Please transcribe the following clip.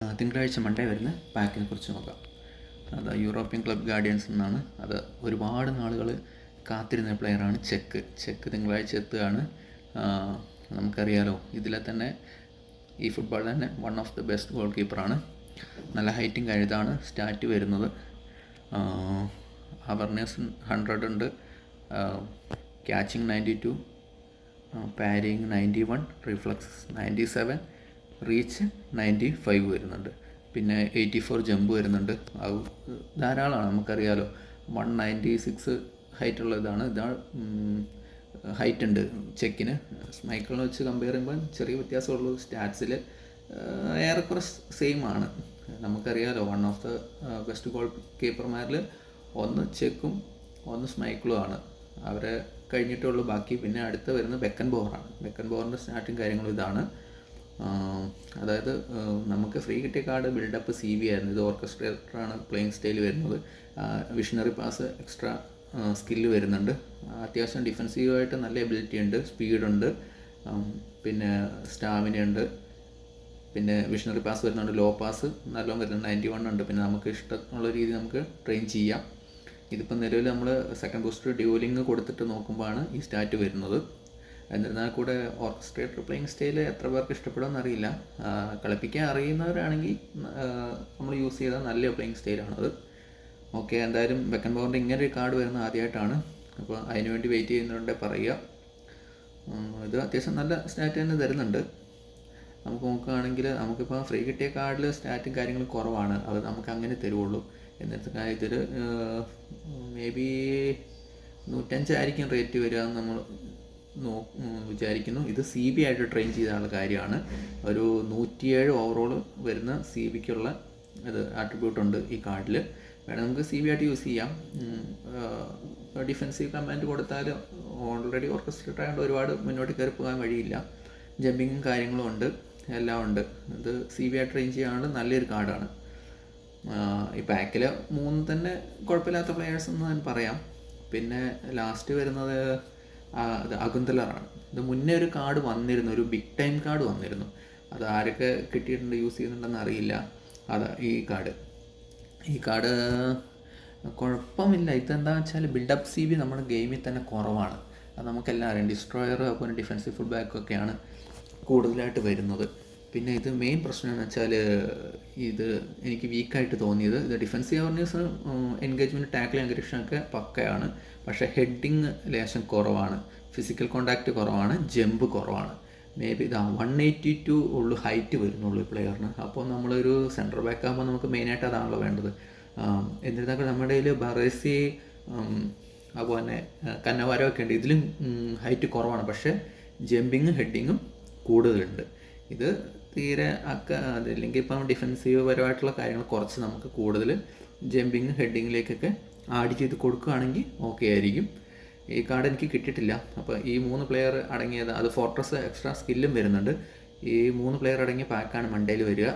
തിങ്കളാഴ്ച മൺഡേ വരുന്ന പാക്കിനെ കുറിച്ച് നോക്കാം. അത് യൂറോപ്യൻ ക്ലബ് ഗാർഡിയൻസ് എന്നാണ്. അത് ഒരുപാട് നാളുകൾ കാത്തിരുന്ന പ്ലെയറാണ് ചെക്ക് തിങ്കളാഴ്ച എത്തുകയാണ്. നമുക്കറിയാലോ, ഇതിലെ തന്നെ ഈ ഫുട്ബോൾ തന്നെ one of the best goal കീപ്പറാണ്. നല്ല ഹൈറ്റിംഗ് കഴുതാണ് സ്റ്റാറ്റ് വരുന്നത്. അവർനെസ് 100 ഉണ്ട്, ക്യാച്ചിങ് 92, പാരിങ് 91, റിഫ്ലക്സ് 97, റീച്ച് 95 വരുന്നുണ്ട്. പിന്നെ 84 ജമ്പ് വരുന്നുണ്ട്. അത് ധാരാളമാണ്. നമുക്കറിയാലോ 196 ഹൈറ്റുള്ള ഇതാണ് ഹൈറ്റ് ഉണ്ട് ചെക്കിന്. സ്മൈക്കിളിനെ വെച്ച് കമ്പയർ ചെയ്യുമ്പോൾ ചെറിയ വ്യത്യാസമുള്ളൂ. സ്റ്റാറ്റ്സിൽ ഏറെക്കുറെ സെയിം ആണ്. നമുക്കറിയാലോ one of the best goal കീപ്പർമാരിൽ ഒന്ന് ചെക്കും ഒന്ന് സ്മൈക്കിളുമാണ്. അവരെ കഴിഞ്ഞിട്ടുള്ളൂ ബാക്കി. പിന്നെ അടുത്ത് വരുന്നത് ബെക്കൻബോറാണ്. ബെക്കൻബോറിൻ്റെ സ്റ്റാർട്ടിങ് കാര്യങ്ങളും ഇതാണ്. അതായത് നമുക്ക് ഫ്രീ കിട്ടിയ കാർഡ് ബിൽഡപ്പ് CV ആയിരുന്നു. ഇത് ഓർക്കസ്ട്രേറ്ററാണ് പ്ലേയിങ് സ്റ്റൈൽ വരുന്നത്. വിഷണറി പാസ് എക്സ്ട്രാ സ്കില്ല് വരുന്നുണ്ട്. അത്യാവശ്യം ഡിഫെൻസീവായിട്ട് നല്ല എബിലിറ്റി ഉണ്ട്, സ്പീഡുണ്ട്, പിന്നെ സ്റ്റാമിന ഉണ്ട്. പിന്നെ വിഷണറി പാസ് വരുന്നുണ്ട്, ലോ പാസ് നല്ലോണം വരുന്നുണ്ട്, 91 ഉണ്ട്. പിന്നെ നമുക്ക് ഇഷ്ടമുള്ള രീതി നമുക്ക് ട്രെയിൻ ചെയ്യാം. ഇതിപ്പോൾ നിലവിൽ നമ്മൾ സെക്കൻഡ് ബൂസ്റ്റർ ഡ്യൂലിംഗ് കൊടുത്തിട്ട് നോക്കുമ്പോഴാണ് ഈ സ്റ്റാറ്റ് വരുന്നത്. എന്നിരുന്നാൽ കൂടെ ഓർക്കസ്ട്രേറ്റർ പ്ലേയിങ് സ്റ്റൈൽ എത്ര പേർക്ക് ഇഷ്ടപ്പെടുമെന്ന് അറിയില്ല. കളിപ്പിക്കാൻ അറിയുന്നവരാണെങ്കിൽ നമ്മൾ യൂസ് ചെയ്താൽ നല്ല പ്ലേയിങ് സ്റ്റൈലാണത്. ഓക്കെ, എന്തായാലും ബെക്കൻബോറിൻ്റെ ഇങ്ങനെ ഒരു കാർഡ് വരുന്നത് ആദ്യമായിട്ടാണ്. അപ്പോൾ അതിനുവേണ്ടി വെയിറ്റ് ചെയ്യുന്നവരുടെ പറയുക. ഇത് അത്യാവശ്യം നല്ല സ്റ്റാറ്റ് തന്നെ തരുന്നുണ്ട്. നമുക്ക് നോക്കുകയാണെങ്കിൽ നമുക്കിപ്പോൾ ഫ്രീ കിട്ടിയ കാർഡിൽ സ്റ്റാറ്റും കാര്യങ്ങളും കുറവാണ്. അത് നമുക്ക് അങ്ങനെ തരുള്ളൂ. എന്നിട്ട് ഇതിൽ മേ ബി 105 ആയിരിക്കും റേറ്റ് വരിക എന്ന് നമ്മൾ വിചാരിക്കുന്നു. ഇത് CB ആയിട്ട് ട്രെയിൻ ചെയ്ത ആളുടെ കാര്യമാണ്. ഒരു 107 ഓവറോൾ വരുന്ന CBക്കുള്ള ഇത് ആട്രിബ്യൂട്ട് ഉണ്ട് ഈ കാർഡിൽ. വേണം നമുക്ക് CB ആയിട്ട് യൂസ് ചെയ്യാം. ഡിഫെൻസീവ് കമാൻഡ് കൊടുത്താൽ ഓൾറെഡി ഓർക്കസ്ട്രേറ്റർ ആയതുകൊണ്ട് ഒരുപാട് മുന്നോട്ട് കയറി പോകാൻ വഴിയില്ല. ജമ്പിങ്ങും കാര്യങ്ങളും ഉണ്ട്, എല്ലാം ഉണ്ട്. ഇത് CB ആയിട്ട് ട്രെയിൻ ചെയ്യാനുള്ള നല്ലൊരു കാർഡാണ്. ഈ പാക്കിൽ 3 തന്നെ കുഴപ്പമില്ലാത്ത പ്ലെയേഴ്സ് എന്ന് ഞാൻ പറയാം. പിന്നെ ലാസ്റ്റ് വരുന്നത് അഗുന്തലറാണ്. ഇത് മുന്നേ ഒരു കാർഡ് വന്നിരുന്നു, ഒരു ബിഗ് ടൈം കാർഡ് വന്നിരുന്നു. അത് ആരൊക്കെ കിട്ടിയിട്ടുണ്ട്, യൂസ് ചെയ്യുന്നുണ്ടെന്ന് അറിയില്ല. അതാ ഈ കാർഡ് കുഴപ്പമില്ല. ഇതെന്താണെന്ന് വെച്ചാൽ ബിൽഡപ്പ് CB നമ്മുടെ ഗെയിമിൽ തന്നെ കുറവാണ്. അത് നമുക്കെല്ലാം അറിയാം. ഡിസ്ട്രോയർ അതുപോലെ ഡിഫെൻസീവ് ഫുൾ ബാക്കൊക്കെയാണ് കൂടുതലായിട്ട് വരുന്നത്. പിന്നെ ഇത് മെയിൻ പ്രശ്നം എന്ന് വെച്ചാൽ ഇത് എനിക്ക് വീക്കായിട്ട് തോന്നിയത്, ഇത് ഡിഫെൻസീവ് അവർനെസ്, എൻഗേജ്മെൻറ്റ്, ടാക്കിൾ, അഗ്രഷനൊക്കെ പക്കയാണ്. പക്ഷേ ഹെഡിങ് ലേശം കുറവാണ്, ഫിസിക്കൽ കോണ്ടാക്റ്റ് കുറവാണ്, ജമ്പ് കുറവാണ്. മേ ബി 182 ഉള്ളു ഹൈറ്റ് വരുന്നുള്ളൂ ഈ പ്ലെയറിന്. അപ്പോൾ നമ്മളൊരു സെൻറ്റർ ബാക്ക് ആകുമ്പോൾ നമുക്ക് മെയിനായിട്ട് അതാണല്ലോ വേണ്ടത്. എന്നിരുന്നാൽ നമ്മുടെ കയ്യിൽ ബറേസി അതുപോലെ തന്നെ കന്നവാരമൊക്കെ ഉണ്ട്. ഇതിലും ഹൈറ്റ് കുറവാണ്, പക്ഷേ ജമ്പിങ്ങും ഹെഡിങ്ങും കൂടുതലുണ്ട്. ഇത് തീരെ അതില്ലെങ്കിൽ ഇപ്പം ഡിഫെൻസീവ് പരമായിട്ടുള്ള കാര്യങ്ങൾ കുറച്ച് നമുക്ക് കൂടുതൽ ജമ്പിങ് ഹെഡിങ്ങിലേക്കൊക്കെ ആഡ് ചെയ്ത് കൊടുക്കുകയാണെങ്കിൽ ഓക്കെ ആയിരിക്കും. ഈ കാർഡ് എനിക്ക് കിട്ടിയിട്ടില്ല. അപ്പോൾ ഈ 3 പ്ലെയർ അടങ്ങിയത്, അത് ഫോർട്രസ് എക്സ്ട്രാ സ്കില്ലും വരുന്നുണ്ട്. ഈ 3 പ്ലെയർ അടങ്ങിയ പാക്കാണ് മൺഡേയിൽ വരിക.